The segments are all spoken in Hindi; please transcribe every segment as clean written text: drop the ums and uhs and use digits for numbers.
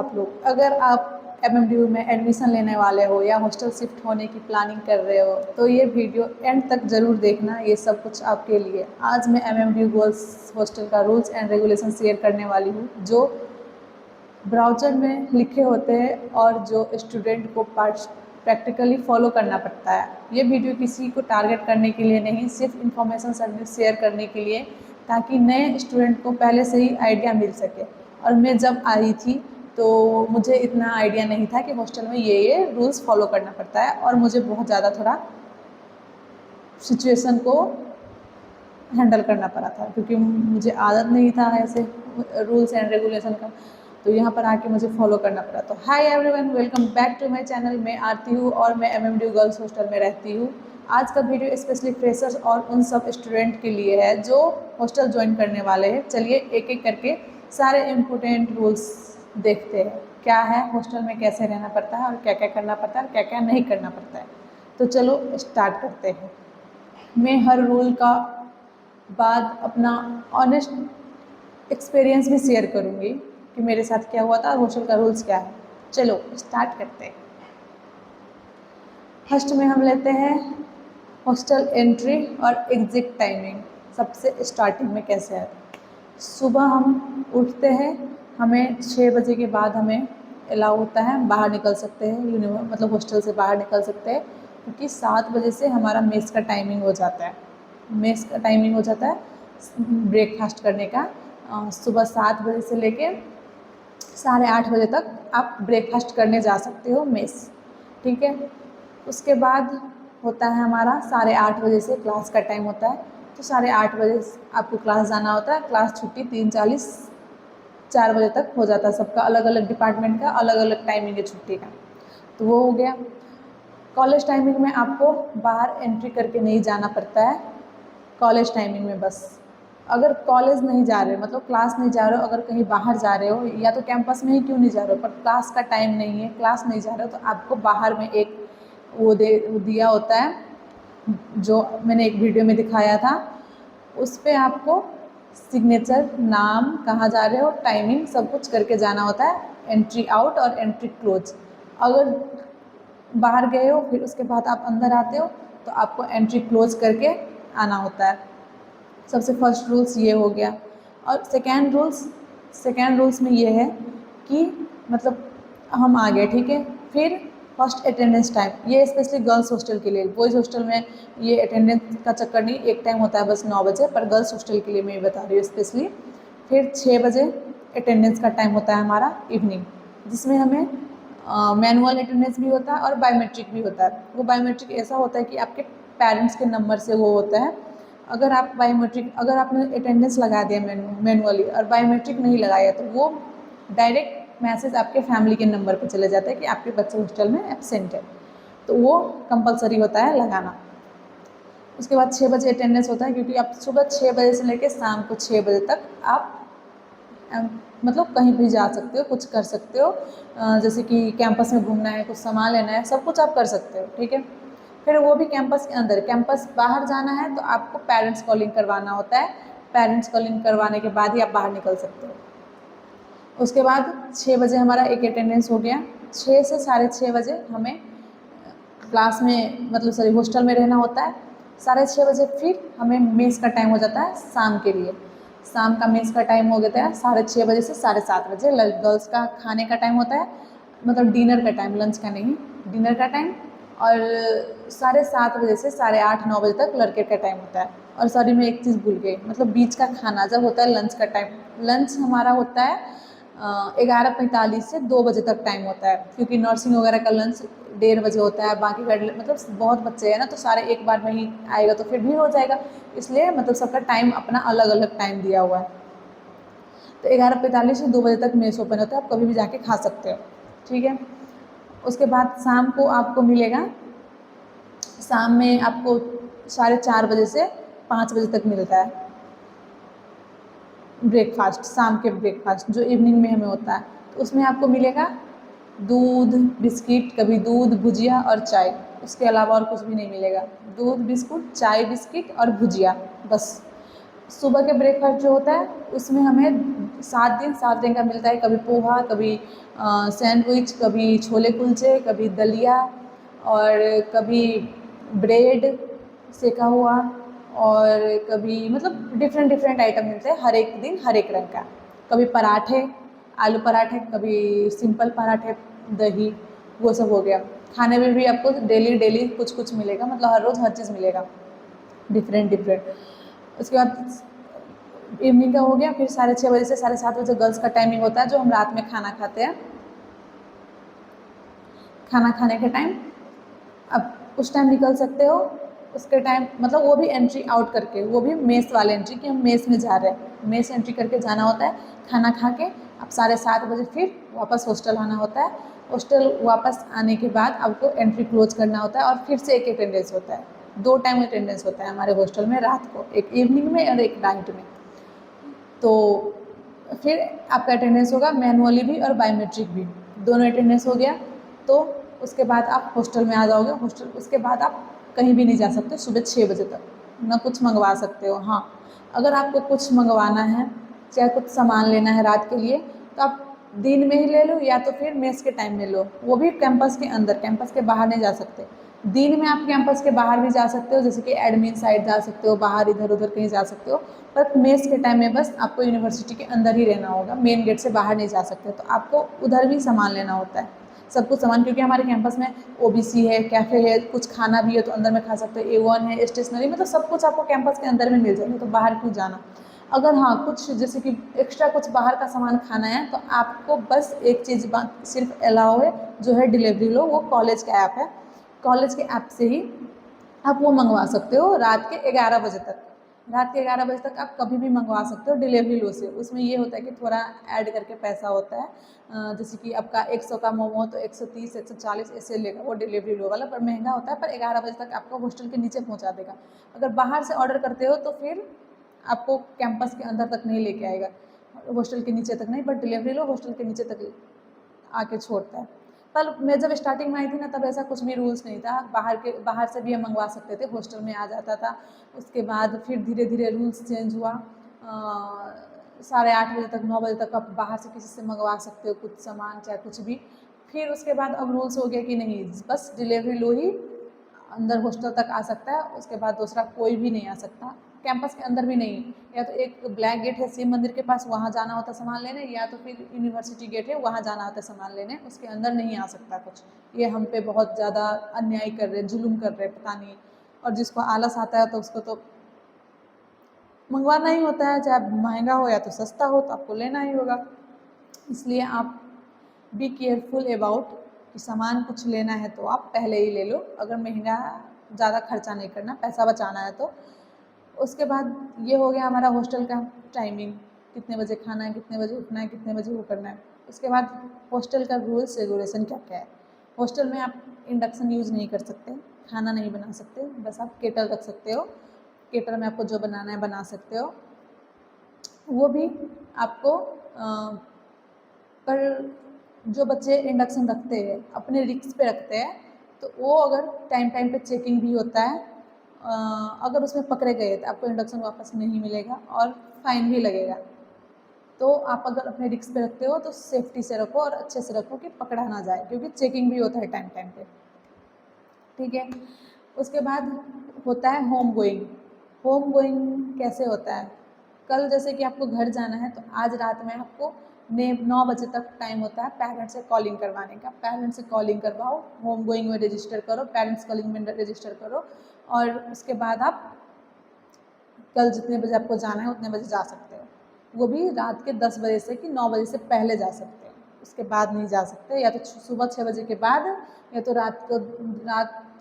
आप लोग, अगर आप MMDU में एडमिशन लेने वाले हो या हॉस्टल शिफ्ट होने की प्लानिंग कर रहे हो तो ये वीडियो एंड तक ज़रूर देखना, ये सब कुछ आपके लिए। आज मैं MMDU गर्ल्स हॉस्टल का रूल्स एंड रेगुलेशन शेयर करने वाली हूँ, जो ब्राउज़र में लिखे होते हैं और जो स्टूडेंट को प्रैक्टिकली फॉलो करना पड़ता है। ये वीडियो किसी को टारगेट करने के लिए नहीं, सिर्फ इन्फॉर्मेशन सर्विस शेयर करने के लिए, ताकि नए स्टूडेंट को पहले से ही आइडिया मिल सके। और मैं जब आई थी तो मुझे इतना आइडिया नहीं था कि हॉस्टल में ये रूल्स फॉलो करना पड़ता है, और मुझे बहुत ज़्यादा थोड़ा सिचुएशन को हैंडल करना पड़ा था, क्योंकि मुझे आदत नहीं था ऐसे रूल्स एंड रेगुलेशन का, तो यहाँ पर आके मुझे फॉलो करना पड़ा। तो hi everyone, welcome back to my channel. मैं आरती हूँ और मैं MMDU गर्ल्स हॉस्टल में रहती हूँ। आज का वीडियो स्पेशली फ्रेशर्स और उन सब स्टूडेंट के लिए है जो हॉस्टल ज्वाइन करने वाले हैं। चलिए एक एक करके सारे इम्पोर्टेंट रूल्स देखते हैं, क्या है हॉस्टल में, कैसे रहना पड़ता है और क्या क्या करना पड़ता है और क्या क्या नहीं करना पड़ता है। तो चलो स्टार्ट करते हैं। मैं हर रूल का बाद अपना ऑनेस्ट एक्सपीरियंस भी शेयर करूँगी कि मेरे साथ क्या हुआ था और हॉस्टल का रूल्स क्या है। चलो स्टार्ट करते हैं। फर्स्ट में हम लेते हैं हॉस्टल एंट्री और एग्जिट टाइमिंग। सबसे स्टार्टिंग में कैसे है, सुबह हम उठते हैं, हमें 6 बजे के बाद हमें अलाउ होता है, बाहर निकल सकते हैं, मतलब हॉस्टल से बाहर निकल सकते हैं, क्योंकि 7 बजे से हमारा मेस का टाइमिंग हो जाता है। मेस का टाइमिंग हो जाता है ब्रेकफास्ट करने का। सुबह 7 बजे से लेके 8:30 बजे तक आप ब्रेकफास्ट करने जा सकते हो मेस, ठीक है। उसके बाद होता है हमारा 8:30 बजे से क्लास का टाइम होता है, तो 8:30 बजे आपको क्लास जाना होता है। क्लास छुट्टी 3:40 4 बजे तक हो जाता है। सबका अलग अलग डिपार्टमेंट का अलग अलग टाइमिंग है छुट्टी का, तो वो हो गया। कॉलेज टाइमिंग में आपको बाहर एंट्री करके नहीं जाना पड़ता है कॉलेज टाइमिंग में। बस अगर कॉलेज नहीं जा रहे हो, मतलब क्लास नहीं जा रहे हो, अगर कहीं बाहर जा रहे हो या तो कैंपस में ही क्यों नहीं जा रहे हो, पर क्लास का टाइम नहीं है, क्लास नहीं जा रहे हो, तो आपको बाहर में एक वो दिया होता है, जो मैंने एक वीडियो में दिखाया था। उस पर आपको सिग्नेचर, नाम, कहाँ जा रहे हो, टाइमिंग, सब कुछ करके जाना होता है। एंट्री आउट और एंट्री क्लोज। अगर बाहर गए हो फिर उसके बाद आप अंदर आते हो तो आपको एंट्री क्लोज करके आना होता है। सबसे फर्स्ट रूल्स ये हो गया। और सेकेंड रूल्स में ये है कि मतलब हम आ गए, ठीक है। फिर फर्स्ट अटेंडेंस टाइम, ये स्पेशली गर्ल्स हॉस्टल के लिए। बॉयज़ हॉस्टल में ये अटेंडेंस का चक्कर नहीं, एक टाइम होता है बस 9 बजे, पर गर्ल्स हॉस्टल के लिए मैं बता रही हूँ स्पेशली। फिर 6 बजे अटेंडेंस का टाइम होता है हमारा इवनिंग, जिसमें हमें मैनुअल अटेंडेंस भी होता है और बायोमेट्रिक भी होता है। वो बायोमेट्रिक ऐसा होता है कि आपके पेरेंट्स के नंबर से वो होता है। अगर आपने अटेंडेंस लगा दिया मैनुअली और बायोमेट्रिक नहीं लगाया, तो वो डायरेक्ट मैसेज आपके फैमिली के नंबर पर चले जाता है कि आपके बच्चे हॉस्टल में एब्सेंट है, तो वो कंपलसरी होता है लगाना। उसके बाद 6 बजे अटेंडेंस होता है, क्योंकि आप सुबह 6 बजे से लेकर शाम को 6 बजे तक आप मतलब कहीं भी जा सकते हो, कुछ कर सकते हो। जैसे कि कैंपस में घूमना है, कुछ सामान लेना है, सब कुछ आप कर सकते हो, ठीक है। फिर वो भी कैंपस के अंदर। कैंपस बाहर जाना है तो आपको पेरेंट्स कॉलिंग करवाना होता है। पेरेंट्स कॉलिंग करवाने के बाद ही आप बाहर निकल सकते हो। उसके बाद 6 बजे हमारा एक अटेंडेंस हो गया। 6 से 6:30 बजे हमें क्लास में, मतलब सॉरी, हॉस्टल में रहना होता है। 6:30 बजे फिर हमें मेस का टाइम हो जाता है शाम के लिए। शाम का मेस का टाइम हो गया है 6:30 बजे से 7:30 बजे। गर्ल्स का खाने का टाइम होता है, मतलब डिनर का टाइम, लंच का नहीं, डिनर का टाइम। और 7:30 बजे से 8:30 9 बजे तक लड़के का टाइम होता है। और सॉरी, मैं एक चीज़ भूल गई, मतलब बीच का खाना जब होता है लंच का टाइम, लंच हमारा होता है 11:45 से 2 बजे तक टाइम होता है, क्योंकि नर्सिंग वगैरह का लंच 1:30 बजे होता है। बाकी का मतलब बहुत बच्चे हैं ना, तो सारे एक बार में ही आएगा तो फिर भीड़ हो जाएगा, इसलिए मतलब सबका टाइम अपना अलग अलग टाइम दिया हुआ है। तो 11:45 से 2 बजे तक मेस ओपन होता है, आप कभी भी जाके खा सकते हो, ठीक है। उसके बाद शाम को आपको मिलेगा, शाम में आपको 4:30 बजे से 5 बजे तक मिलता है ब्रेकफास्ट, शाम के ब्रेकफास्ट जो इवनिंग में हमें होता है। तो उसमें आपको मिलेगा दूध, बिस्किट, कभी दूध, भुजिया और चाय, उसके अलावा और कुछ भी नहीं मिलेगा। दूध, बिस्कुट, चाय, बिस्किट और भुजिया, बस। सुबह के ब्रेकफास्ट जो होता है उसमें हमें 7 दिन का मिलता है, कभी पोहा, कभी सैंडविच, कभी छोले कुलचे, कभी दलिया और कभी ब्रेड सेका हुआ, और कभी मतलब डिफरेंट डिफरेंट आइटम मिलते हैं हर एक दिन हर एक रंग का। कभी पराठे, आलू पराठे, कभी सिंपल पराठे, दही, वो सब हो गया। खाने में भी आपको डेली डेली कुछ कुछ मिलेगा, मतलब हर रोज़ हर चीज़ मिलेगा डिफरेंट डिफरेंट। उसके बाद इवनिंग का हो गया, फिर 6:30 से 7:30 गर्ल्स का टाइमिंग होता है, जो हम रात में खाना खाते हैं। खाना खाने के टाइम अब उस टाइम निकल सकते हो, उसके टाइम मतलब वो भी एंट्री आउट करके, वो भी मेस वाले एंट्री कि हम मेस में जा रहे हैं, मेस एंट्री करके जाना होता है। खाना खा के अब 7:30 फिर वापस हॉस्टल आना होता है। हॉस्टल वापस आने के बाद आपको एंट्री क्लोज करना होता है, और फिर से एक अटेंडेंस होता है। 2 टाइम अटेंडेंस होता है हमारे हॉस्टल में रात को, एक इवनिंग में और एक नाइट में। तो फिर आपका अटेंडेंस होगा मैनुअली भी और बायोमेट्रिक भी, दोनों अटेंडेंस हो गया। तो उसके बाद आप हॉस्टल में आ जाओगे। हॉस्टल उसके बाद आप कहीं भी नहीं जा सकते सुबह 6 बजे तक, ना कुछ मंगवा सकते हो। हाँ, अगर आपको कुछ मंगवाना है, चाहे कुछ सामान लेना है रात के लिए, तो आप दिन में ही ले लो, या तो फिर मेस के टाइम में लो, वो भी कैंपस के अंदर, कैंपस के बाहर नहीं जा सकते। दिन में आप कैंपस के बाहर भी जा सकते हो, जैसे कि एडमिन साइड जा सकते हो, बाहर इधर उधर कहीं जा सकते हो, पर मेस के टाइम में बस आपको यूनिवर्सिटी के अंदर ही रहना होगा, मेन गेट से बाहर नहीं जा सकते। तो आपको उधर भी सामान लेना होता है, सब कुछ सामान, क्योंकि हमारे कैंपस में ओबीसी है, कैफ़े है, कुछ खाना भी है तो अंदर में खा सकते हो, A1 है, स्टेशनरी, मतलब सब कुछ आपको कैंपस के अंदर में मिल जाएगा, तो बाहर क्यों जाना। अगर हाँ कुछ जैसे कि एक्स्ट्रा कुछ बाहर का सामान खाना है, तो आपको बस एक चीज़ सिर्फ अलाउ है, जो है डिलीवरी लो, वो कॉलेज का ऐप है, कॉलेज के ऐप से ही आप वो मंगवा सकते हो रात के 11 बजे तक। रात के 11 बजे तक आप कभी भी मंगवा सकते हो डिलीवरी लो से। उसमें ये होता है कि थोड़ा ऐड करके पैसा होता है, जैसे कि आपका 100 का मोमो तो 130 140 ऐसे लेगा वो डिलीवरी लो वाला, पर महंगा होता है, पर 11 बजे तक आपको हॉस्टल के नीचे पहुंचा देगा। अगर बाहर से ऑर्डर करते हो तो फिर आपको कैंपस के अंदर तक नहीं लेके आएगा, हॉस्टल के नीचे तक नहीं, बट डिलीवरी लो हॉस्टल के नीचे तक आके छोड़ता है। पर मैं जब स्टार्टिंग में आई थी ना, तब ऐसा कुछ भी रूल्स नहीं था, बाहर से भी हम मंगवा सकते थे, हॉस्टल में आ जाता था। उसके बाद फिर धीरे धीरे रूल्स चेंज हुआ, 8:30 बजे तक 9 बजे तक आप बाहर से किसी से मंगवा सकते हो कुछ सामान, चाहे कुछ भी। फिर उसके बाद अब रूल्स हो गया कि नहीं, बस डिलीवरी लो ही अंदर हॉस्टल तक आ सकता है, उसके बाद दूसरा कोई भी नहीं आ सकता, कैंपस के अंदर भी नहीं। या तो एक ब्लैक गेट है शिव मंदिर के पास, वहाँ जाना होता है सामान लेने, या तो फिर यूनिवर्सिटी गेट है, वहाँ जाना होता है सामान लेने, उसके अंदर नहीं आ सकता कुछ। ये हम पे बहुत ज़्यादा अन्याय कर रहे, जुल्म कर रहे, पता नहीं। और जिसको आलस आता है तो उसको तो मंगवाना ही होता है, चाहे महंगा हो या तो सस्ता हो, तो आपको लेना ही होगा। इसलिए आप बी केयरफुल अबाउट कि सामान कुछ लेना है तो आप पहले ही ले लो, अगर महंगा ज़्यादा खर्चा नहीं करना, पैसा बचाना है तो। उसके बाद ये हो गया हमारा हॉस्टल का टाइमिंग, कितने बजे खाना है, कितने बजे उठना है, कितने बजे वो करना है। उसके बाद हॉस्टल का रूल्स रेगुलेशन क्या क्या है। हॉस्टल में आप इंडक्शन यूज़ नहीं कर सकते, खाना नहीं बना सकते, बस आप केटल रख सकते हो, केटल में आपको जो बनाना है बना सकते हो। वो भी आपको पर जो बच्चे इंडक्शन रखते हैं अपने रिस्क पे रखते हैं, तो वो अगर टाइम टाइम पे चेकिंग भी होता है, अगर उसमें पकड़े गए तो आपको इंडक्शन वापस नहीं मिलेगा और फाइन भी लगेगा। तो आप अगर अपने रिस्क पे रखते हो तो सेफ्टी से रखो और अच्छे से रखो कि पकड़ा ना जाए, क्योंकि चेकिंग भी होता है टाइम टाइम पे। ठीक है, उसके बाद होता है होम गोइंग। होम गोइंग कैसे होता है, कल जैसे कि आपको घर जाना है, तो आज रात में आपको 9 बजे तक टाइम होता है पेरेंट्स से कॉलिंग करवाने का। पेरेंट्स से कॉलिंग करवाओ, होम गोइंग में रजिस्टर करो, पेरेंट्स कॉलिंग में रजिस्टर करो, और उसके बाद आप कल जितने बजे आपको जाना है उतने बजे जा सकते हो। वो भी रात के 10 बजे से कि 9 बजे से पहले जा सकते हो, उसके बाद नहीं जा सकते। या तो सुबह 6 बजे के बाद, या तो रात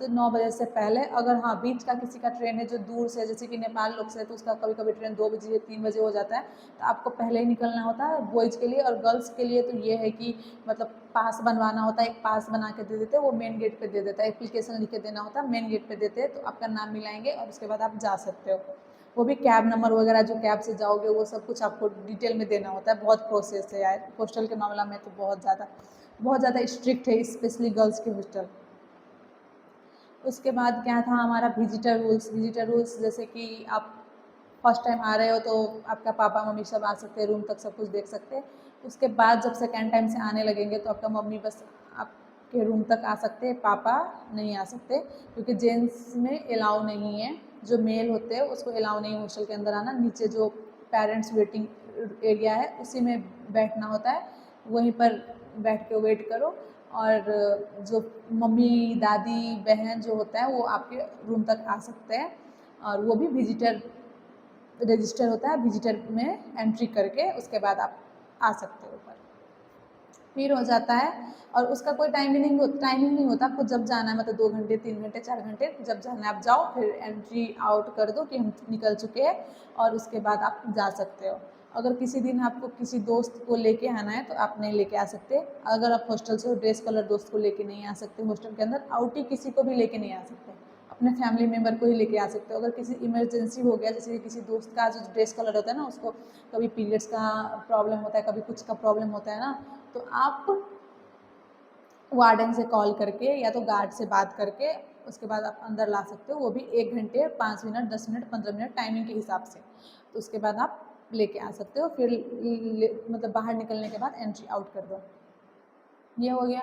9 बजे से पहले। अगर हाँ बीच का किसी का ट्रेन है जो दूर से, जैसे कि नेपाल लोग से, तो उसका कभी कभी ट्रेन 2 बजे 3 बजे हो जाता है, तो आपको पहले ही निकलना होता है बॉयज़ के लिए। और गर्ल्स के लिए तो ये है कि मतलब पास बनवाना होता है, एक पास बना के दे देते हैं, वो मेन गेट पे दे देता है, एप्लीकेशन लिख के देना होता है, मेन गेट पे देते हैं, तो आपका नाम मिलाएंगे और उसके बाद आप जा सकते हो। वो भी कैब नंबर वगैरह, जो कैब से जाओगे वो सब कुछ आपको डिटेल में देना होता है। बहुत प्रोसेस है यार, हॉस्टल के मामला में तो बहुत ज़्यादा स्ट्रिक्ट है, स्पेशली गर्ल्स के हॉस्टल। उसके बाद क्या था हमारा विजिटर रूल्स। विजिटर रूल्स जैसे कि आप फर्स्ट टाइम आ रहे हो तो आपका पापा मम्मी सब आ सकते हैं, रूम तक सब कुछ देख सकते हैं। उसके बाद जब सेकेंड टाइम से आने लगेंगे तो आपका मम्मी बस आपके रूम तक आ सकते हैं, पापा नहीं आ सकते, क्योंकि जेंट्स में अलाउ नहीं है, जो मेल होते हैं उसको अलाउ नहीं है हॉस्टल के अंदर आना। नीचे जो पेरेंट्स वेटिंग एरिया है उसी में बैठना होता है, वहीं पर बैठ के वेट करो। और जो मम्मी दादी बहन जो होता है वो आपके रूम तक आ सकते हैं, और वो भी विजिटर रजिस्टर होता है, विजिटर में एंट्री करके उसके बाद आप आ सकते हो ऊपर। फिर हो जाता है, और उसका कोई टाइमिंग नहीं होता, आपको जब जाना है, मतलब 2 घंटे 3 घंटे 4 घंटे जब जाना है आप जाओ, फिर एंट्री आउट कर दो कि हम निकल चुके हैं, और उसके बाद आप जा सकते हो। अगर किसी दिन आपको किसी दोस्त को लेके आना है तो आप नहीं लेके आ सकते। अगर आप हॉस्टल से ड्रेस कलर दोस्त को लेके नहीं आ सकते, हॉस्टल के अंदर आउटी किसी को भी लेके नहीं आ सकते, अपने फैमिली मेम्बर को ही लेके आ सकते हो। अगर किसी इमरजेंसी हो गया, जैसे किसी दोस्त का जो ड्रेस कलर होता है ना, उसको कभी पीरियड्स का प्रॉब्लम होता है, कभी कुछ का प्रॉब्लम होता है ना, तो आप वार्डन से कॉल करके या तो गार्ड से बात करके उसके बाद आप अंदर ला सकते हो, वो भी 1 घंटे 5 मिनट 10 मिनट 15 मिनट टाइमिंग के हिसाब से। तो उसके बाद आप लेके आ सकते हो, फिर मतलब बाहर निकलने के बाद एंट्री आउट कर दो। ये हो गया।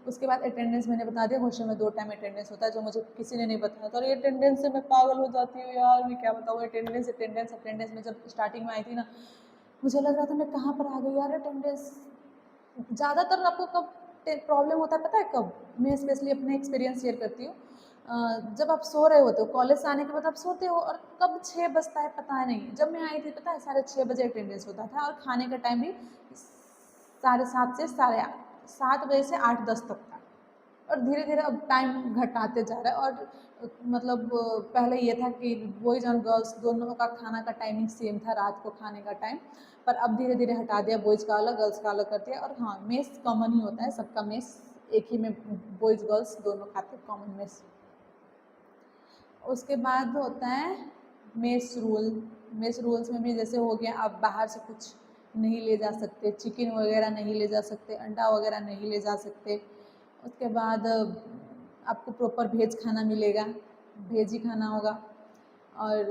उसके बाद अटेंडेंस मैंने बता दिया, हॉस्टल में 2 टाइम अटेंडेंस होता है, जो मुझे किसी ने नहीं बताया था, और ये अटेंडेंस से मैं पागल हो जाती हूँ यार, मैं क्या बताऊँ। अटेंडेंस में जब स्टार्टिंग में आई थी ना, मुझे लग रहा था मैं कहाँ पर आ गई यार। अटेंडेंस ज़्यादातर आपको कब प्रॉब्लम होता है पता है कब? मैं स्पेशली अपने एक्सपीरियंस शेयर करती हूँ। जब आप सो रहे होते हो, कॉलेज से आने के बाद आप सोते हो, और कब 6 बजता है पता नहीं। जब मैं आई थी पता है 6:30 बजे अटेंडेंस होता था, और खाने का टाइम भी 7:30 से 7 बजे से 8-10 तक था। और धीरे धीरे अब टाइम घटाते जा रहा है, और मतलब पहले ये था कि बॉयज़ और गर्ल्स दोनों का खाना का टाइमिंग सेम था, रात को खाने का टाइम, पर अब धीरे धीरे हटा दिया, बॉयज़ का अलग गर्ल्स का अलग कर दिया। और हाँ, मेस कॉमन ही होता है, सबका मेस एक ही में बॉयज़ गर्ल्स दोनों खाते हैं, कॉमन मेस। उसके बाद होता है मेस रूल। मेस रूल्स में भी जैसे हो गया, आप बाहर से कुछ नहीं ले जा सकते, चिकन वगैरह नहीं ले जा सकते, अंडा वगैरह नहीं ले जा सकते। उसके बाद आपको प्रॉपर वेज खाना मिलेगा, वेज ही खाना होगा। और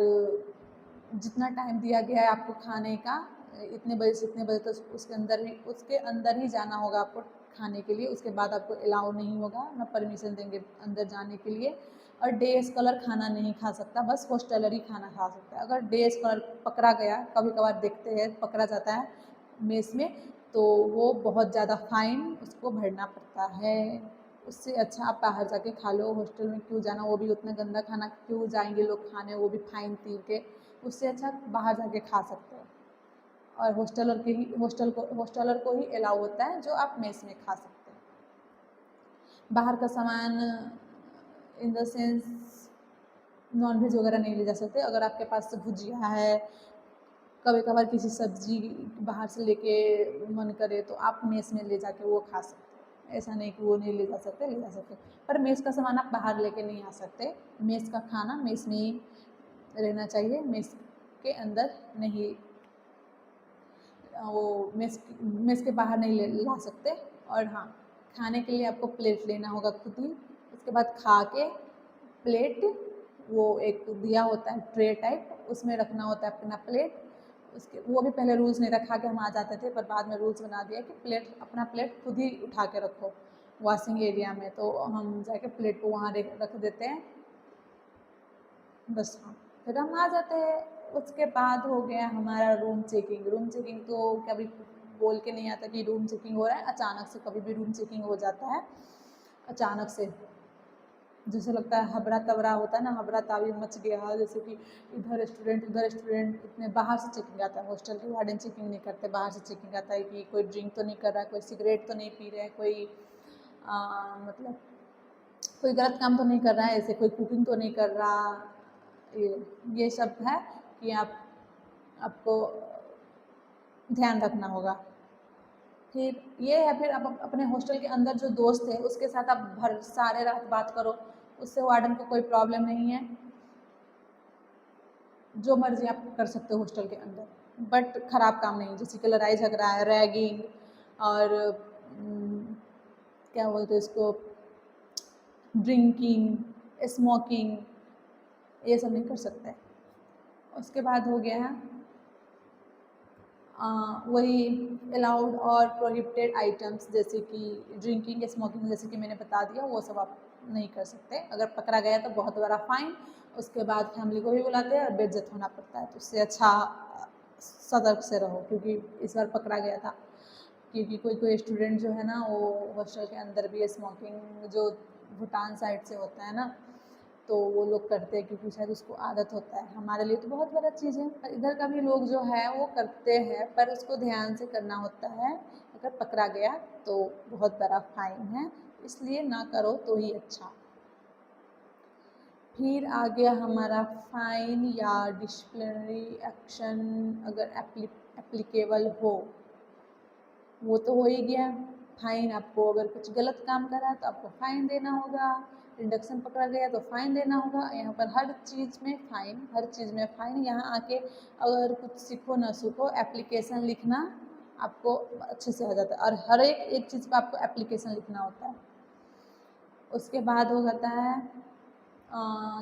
जितना टाइम दिया गया है आपको खाने का, इतने बजे से इतने बजे तक उसके अंदर ही जाना होगा आपको खाने के लिए। उसके बाद आपको अलाउ नहीं होगा, ना परमिशन देंगे अंदर जाने के लिए। और डे स्कॉलर खाना नहीं खा सकता, बस हॉस्टलर ही खाना खा सकता है। अगर डे स्कॉलर पकड़ा गया, कभी कभार देखते हैं पकड़ा जाता है मेस में, तो वो बहुत ज़्यादा फाइन उसको भरना पड़ता है। उससे अच्छा आप बाहर जाके खा लो, हॉस्टल में क्यों जाना, वो भी उतना गंदा खाना क्यों जाएंगे लोग खाने, वो भी फाइन तीर के। उससे अच्छा बाहर जाके खा सकते हो। और हॉस्टलर को ही अलाउ होता है जो आप मेस में खा सकते हैं। बाहर का सामान इन द सेंस नॉनवेज वगैरह नहीं ले जा सकते। अगर आपके पास भुजिया है, कभी कभार किसी सब्जी बाहर से लेके मन करे तो आप मेस में ले जाके वो खा सकते हैं। ऐसा नहीं कि वो नहीं ले जा सकते, ले जा सकते, पर मेस का सामान आप बाहर लेके नहीं आ सकते। मेस का खाना मेस में ही रहना चाहिए, मेस के अंदर नहीं, वो मेस के बाहर नहीं ला सकते। और हाँ, खाने के लिए आपको प्लेट लेना होगा खुद ही। उसके बाद खा के प्लेट, वो एक दिया होता है ट्रे टाइप, उसमें रखना होता है अपना प्लेट। उसके वो भी पहले रूल्स नहीं रखा के हम आ जाते थे, पर बाद में रूल्स बना दिया कि अपना प्लेट खुद ही उठा के रखो वॉशिंग एरिया में। तो हम जाके प्लेट को वहाँ रख देते हैं, बस। हाँ, फिर हम आ जाते हैं। उसके बाद हो गया हमारा रूम चेकिंग। रूम चेकिंग तो कभी बोल के नहीं आता कि रूम चेकिंग हो रहा है, अचानक से कभी भी रूम चेकिंग हो जाता है। अचानक से जैसे लगता है हबड़ा तबड़ा होता है ना, हबड़ा ताबी मच गया, जैसे कि इधर स्टूडेंट उधर स्टूडेंट। इतने बाहर से चेकिंग आता है, हॉस्टल के वार्डन चेकिंग नहीं करते, बाहर से चेकिंग आता है कि कोई ड्रिंक तो नहीं कर रहा है, कोई सिगरेट तो नहीं पी रहे हैं, कोई मतलब कोई गलत काम तो नहीं कर रहा है, ऐसे कोई कुकिंग तो नहीं कर रहा। ये सब है कि आपको ध्यान रखना होगा। फिर ये है, फिर आप अपने हॉस्टल के अंदर जो दोस्त है उसके साथ आप सारे रात बात करो, उससे वार्डन को कोई प्रॉब्लम नहीं है, जो मर्जी आप कर सकते हो हॉस्टल के अंदर, बट ख़राब काम नहीं, जैसे कि लड़ाई झगड़ा है, रैगिंग, और क्या बोलते हैं इसको, ड्रिंकिंग, स्मोकिंग, ये सब नहीं कर सकते। उसके बाद हो गया है वही अलाउड और प्रोहिबिटेड आइटम्स, जैसे कि ड्रिंकिंग, स्मोकिंग, जैसे कि मैंने बता दिया, वो सब आप नहीं कर सकते। अगर पकड़ा गया तो बहुत बड़ा फाइन, उसके बाद फैमिली को भी बुलाते हैं और बेइज्जत होना पड़ता है। तो उससे अच्छा सतर्क से रहो, क्योंकि इस बार पकड़ा गया था। क्योंकि कोई कोई स्टूडेंट जो है ना, वो हॉस्टल के अंदर भी स्मोकिंग जो भूटान साइड से होता है ना, तो वो लोग करते हैं क्योंकि शायद उसको आदत होता है। हमारे लिए तो बहुत गलत चीज़ है, पर इधर का भी लोग जो है वो करते हैं, पर उसको ध्यान से करना होता है। अगर पकड़ा गया तो बहुत बड़ा फाइन है, इसलिए ना करो तो ही अच्छा। फिर आ गया हमारा फाइन या डिसिप्लिनरी एक्शन, अगर एप्लीकेबल हो, वो तो हो ही गया। फाइन, आपको अगर कुछ गलत काम करा तो आपको फाइन देना होगा। इंडक्शन पकड़ा गया तो फाइन देना होगा। यहाँ पर हर चीज़ में फाइन, हर चीज़ में फाइन। यहाँ आके अगर कुछ सीखो ना सीखो, एप्लीकेशन लिखना आपको अच्छे से आ जाता है, और हर एक चीज़ पर आपको एप्लीकेशन लिखना होता है। उसके बाद हो जाता है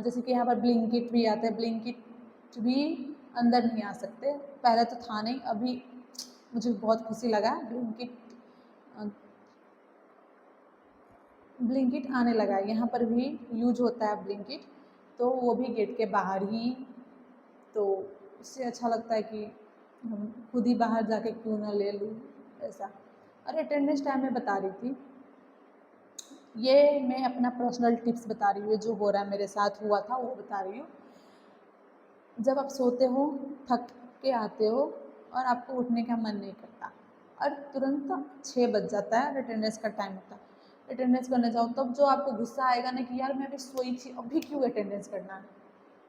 जैसे कि यहाँ पर ब्लिंकिट भी आता है। ब्लिंकिट भी अंदर नहीं आ सकते, पहले तो था नहीं, अभी मुझे बहुत खुशी लगा ब्लिंकिट आने लगा है। यहाँ पर भी यूज होता है ब्लिंकिट, तो वो भी गेट के बाहर ही। तो उससे अच्छा लगता है कि हम खुद ही बाहर जाके क्यों ना ले लूँ ऐसा। और अटेंडेंस टाइम में बता रही थी, ये मैं अपना पर्सनल टिप्स बता रही हूँ, जो हो रहा है मेरे साथ हुआ था वो बता रही हूँ। जब आप सोते हो, थक के आते हो और आपको उठने का मन नहीं करता, और तुरंत 6 बज जाता है और अटेंडेंस का टाइम होता है, अटेंडेंस करने जाओ, तब जो आपको गुस्सा आएगा ना कि यार मैं अभी सोई थी, अभी क्यों अटेंडेंस करना है।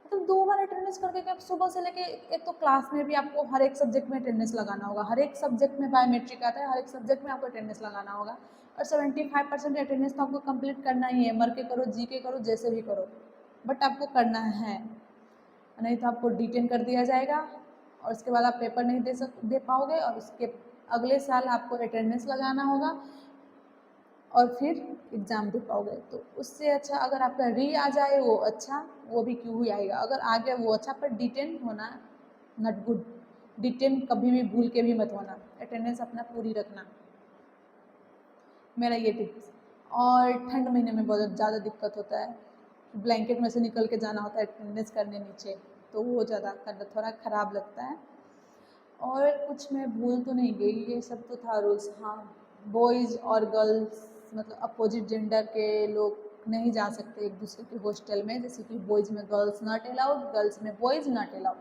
मतलब 2 बार अटेंडेंस करके क्या, सुबह से लेके, एक तो क्लास में भी आपको हर एक सब्जेक्ट में अटेंडेंस लगाना होगा, हर एक सब्जेक्ट में बायोमेट्रिक आता है, हर एक सब्जेक्ट में आपको अटेंडेंस लगाना होगा, और 75% अटेंडेंस तो आपको कंप्लीट करना ही है। मर के करो, जी के करो, जैसे भी करो, बट आपको करना है, नहीं तो आपको डिटेन कर दिया जाएगा, और उसके बाद आप पेपर नहीं दे पाओगे, और उसके अगले साल आपको अटेंडेंस लगाना होगा और फिर एग्ज़ाम दे पाओगे। तो उससे अच्छा अगर आपका री आ जाए वो अच्छा, वो भी क्यों ही आएगा, अगर आ गया वो अच्छा, पर डिटेन होना नॉट गुड। डिटेन कभी भी भूल के भी मत होना, अटेंडेंस अपना पूरी रखना, मेरा ये टिप्स। और ठंड महीने में बहुत ज़्यादा दिक्कत होता है, ब्लैंकेट में से निकल के जाना होता है अटेंडेंस करने नीचे, तो वो ज़्यादा करना थोड़ा ख़राब लगता है। और कुछ मैं भूल तो नहीं गई, ये सब तो था रूल्स। हाँ, बॉयज़ और गर्ल्स, मतलब अपोजिट जेंडर के लोग नहीं जा सकते एक दूसरे के हॉस्टल में, जैसे कि बॉयज़ में गर्ल्स नॉट अलाउड, गर्ल्स में बॉयज़ नॉट अलाउड,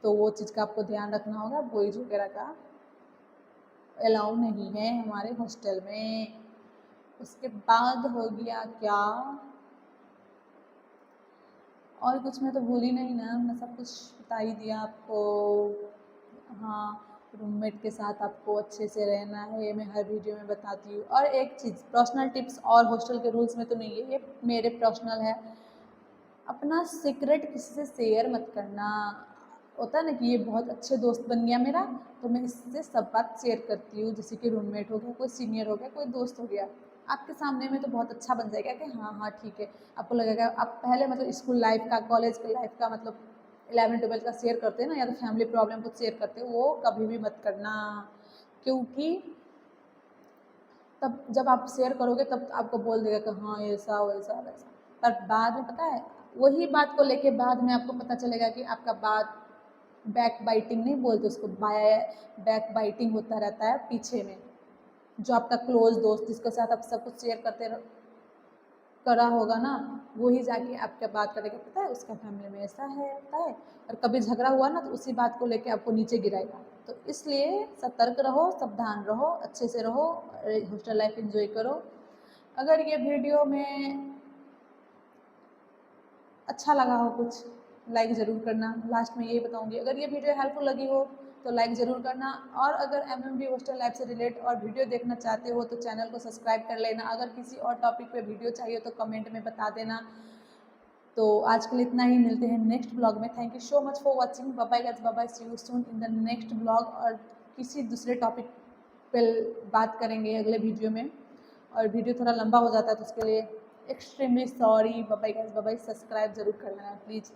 तो वो चीज़ का आपको ध्यान रखना होगा। बॉयज़ वगैरह का अलाउ नहीं है हमारे हॉस्टल में। उसके बाद हो गया क्या, और कुछ मैं तो भूली नहीं ना, मैं सब कुछ बता ही दिया आपको। हाँ, रूममेट के साथ आपको अच्छे से रहना है, मैं हर वीडियो में बताती हूँ। और एक चीज़, पर्सनल टिप्स और हॉस्टल के रूल्स में तो नहीं है, ये मेरे पर्सनल है, अपना सीक्रेट किसी से शेयर मत करना। होता है ना कि ये बहुत अच्छे दोस्त बन गया मेरा, तो मैं इससे सब बात शेयर करती हूँ, जैसे कि रूममेट हो गया, कोई सीनियर हो गया, कोई दोस्त हो गया, आपके सामने में तो बहुत अच्छा बन जाएगा कि हाँ हाँ ठीक है। आपको लगेगा आप पहले मतलब स्कूल लाइफ का, कॉलेज की लाइफ का, मतलब 11 12 का शेयर करते हैं ना, या तो फैमिली प्रॉब्लम कुछ शेयर करते हो, वो कभी भी मत करना, क्योंकि तब जब आप शेयर करोगे तब आपको बोल देगा कि हाँ ऐसा वैसा वैसा, पर बाद में पता है, वही बात को लेके बाद में आपको पता चलेगा कि आपका बात, बैक बाइटिंग नहीं बोलते उसको, बैक बाइटिंग होता रहता है पीछे में। जो आपका क्लोज दोस्त जिसके साथ आप सब कुछ शेयर करा होगा ना, वही जाके आपके बात करेगा, पता है उसका फैमिली में ऐसा है, पता है, और कभी झगड़ा हुआ ना तो उसी बात को लेके आपको नीचे गिराएगा। तो इसलिए सतर्क रहो, सावधान रहो, अच्छे से रहो, हॉस्टल लाइफ एंजॉय करो। अगर ये वीडियो में अच्छा लगा हो कुछ, लाइक ज़रूर करना। लास्ट में यही बताऊंगी, अगर ये वीडियो हेल्पफुल लगी हो तो लाइक ज़रूर करना, और अगर एमएमबी हॉस्टल लाइफ से रिलेट और वीडियो देखना चाहते हो तो चैनल को सब्सक्राइब कर लेना। अगर किसी और टॉपिक पे वीडियो चाहिए तो कमेंट में बता देना। तो आज के लिए इतना ही, मिलते हैं नेक्स्ट ब्लॉग में। Thank you so much for watching, bye bye guys, bye bye, see you soon in the next blog, और किसी दूसरे टॉपिक पे बात करेंगे अगले वीडियो में, और वीडियो थोड़ा लंबा हो जाता है तो उसके लिए extremely sorry. Bye bye guys, bye bye, subscribe जरूर कर लेना प्लीज़।